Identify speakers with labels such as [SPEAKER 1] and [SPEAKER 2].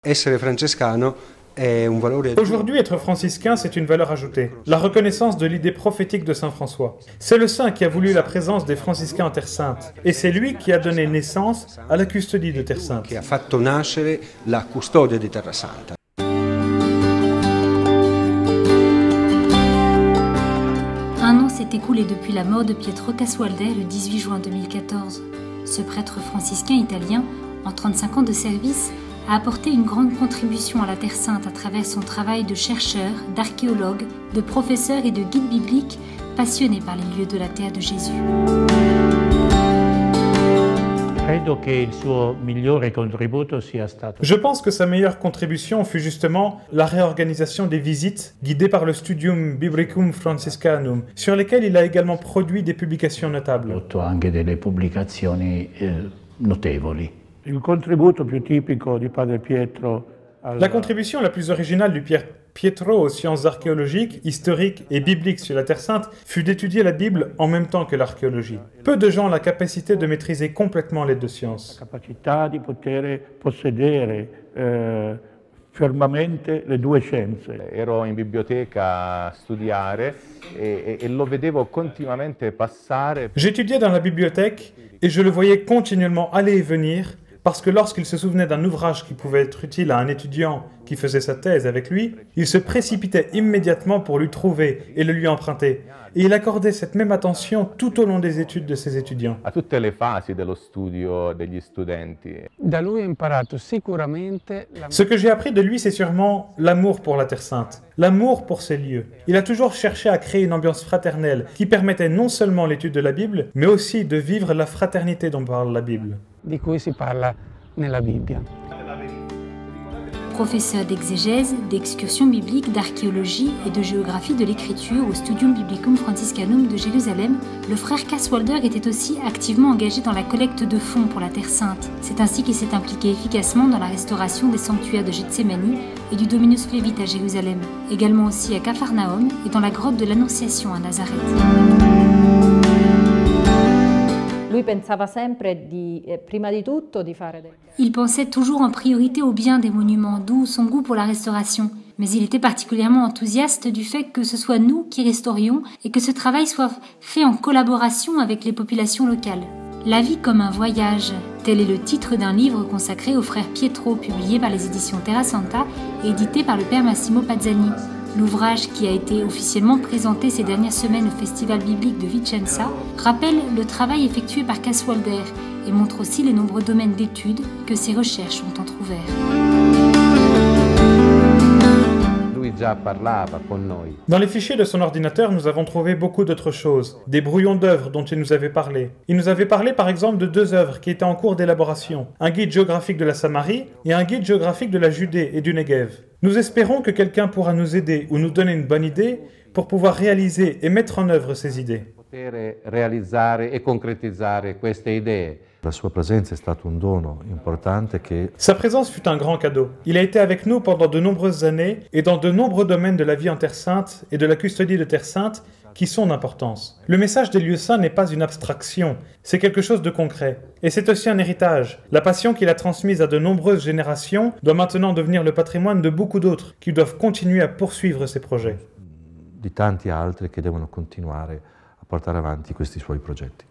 [SPEAKER 1] Essere francescano è un valore.
[SPEAKER 2] Aujourd'hui, être franciscain, c'est une valeur ajoutée. La reconnaissance de l'idée prophétique de Saint François. C'est le saint qui a voulu la présence des franciscains en Terre Sainte. Et c'est lui qui a donné naissance à la custodie de Terre Sainte.
[SPEAKER 1] Che ha fatto nascere la custodia di Terra Santa.
[SPEAKER 3] Un an s'est écoulé depuis la mort de Pietro Casualder le 18 juin 2014. Ce prêtre franciscain italien, en 35 ans de service, a apporté une grande contribution à la Terre Sainte à travers son travail de chercheur, d'archéologue, de professeur et de guide biblique passionné par les lieux de la terre de Jésus.
[SPEAKER 2] Je pense que sa meilleure contribution fut justement la réorganisation des visites guidées par le Studium Biblicum Franciscanum, sur lesquelles il a également produit des publications notables. La contribution la plus originale du Père Pietro aux sciences archéologiques, historiques et bibliques sur la Terre Sainte fut d'étudier la Bible en même temps que l'archéologie. Peu de gens ont la capacité de maîtriser complètement les deux sciences.
[SPEAKER 4] Ero in biblioteca a studiare e lo vedevo continuamente passare.
[SPEAKER 2] J'étudiais dans la bibliothèque et je le voyais continuellement aller et venir parce que lorsqu'il se souvenait d'un ouvrage qui pouvait être utile à un étudiant qui faisait sa thèse avec lui, il se précipitait immédiatement pour lui trouver et le lui emprunter. Et il accordait cette même attention tout au long des études de ses étudiants.
[SPEAKER 4] A tutte le fasi dello studio degli studenti.
[SPEAKER 2] Ce que j'ai appris de lui, c'est sûrement l'amour pour la Terre Sainte, l'amour pour ces lieux. Il a toujours cherché à créer une ambiance fraternelle qui permettait non seulement l'étude de la Bible, mais aussi de vivre la fraternité dont parle la Bible.
[SPEAKER 5] Di cui si parla nella Bibbia.
[SPEAKER 3] Professeur d'exégèse, d'excursion biblique, d'archéologie et de géographie de l'écriture au Studium Biblicum Franciscanum de Jérusalem, le frère Casualder était aussi activement engagé dans la collecte de fonds pour la Terre Sainte. C'est ainsi qu'il s'est impliqué efficacement dans la restauration des sanctuaires de Gethsémani et du Dominus Flevit à Jérusalem, également aussi à Capharnaüm et dans la grotte de l'Annonciation à Nazareth. Il pensait toujours en priorité au bien des monuments, d'où son goût pour la restauration. Mais il était particulièrement enthousiaste du fait que ce soit nous qui restaurions et que ce travail soit fait en collaboration avec les populations locales. La vie comme un voyage, tel est le titre d'un livre consacré au frère Pietro, publié par les éditions Terra Santa et édité par le père Massimo Pazzani. L'ouvrage, qui a été officiellement présenté ces dernières semaines au Festival biblique de Vicenza, rappelle le travail effectué par Casualder et montre aussi les nombreux domaines d'études que ses recherches ont entrouverts.
[SPEAKER 2] Dans les fichiers de son ordinateur, nous avons trouvé beaucoup d'autres choses, des brouillons d'œuvres dont il nous avait parlé. Il nous avait parlé par exemple de 2 œuvres qui étaient en cours d'élaboration, un guide géographique de la Samarie et un guide géographique de la Judée et du Negev. Nous espérons que quelqu'un pourra nous aider ou nous donner une bonne idée pour pouvoir réaliser et mettre en œuvre ces idées. Sa présence fut un grand cadeau. Il a été avec nous pendant de nombreuses années et dans de nombreux domaines de la vie en Terre Sainte et de la custodie de Terre Sainte qui sont d'importance. Le message des lieux saints n'est pas une abstraction, c'est quelque chose de concret. Et c'est aussi un héritage. La passion qu'il a transmise à de nombreuses générations doit maintenant devenir le patrimoine de beaucoup d'autres qui doivent continuer à poursuivre ces projets.
[SPEAKER 6] Di tanti altri che devono continuare a portare avanti questi suoi progetti.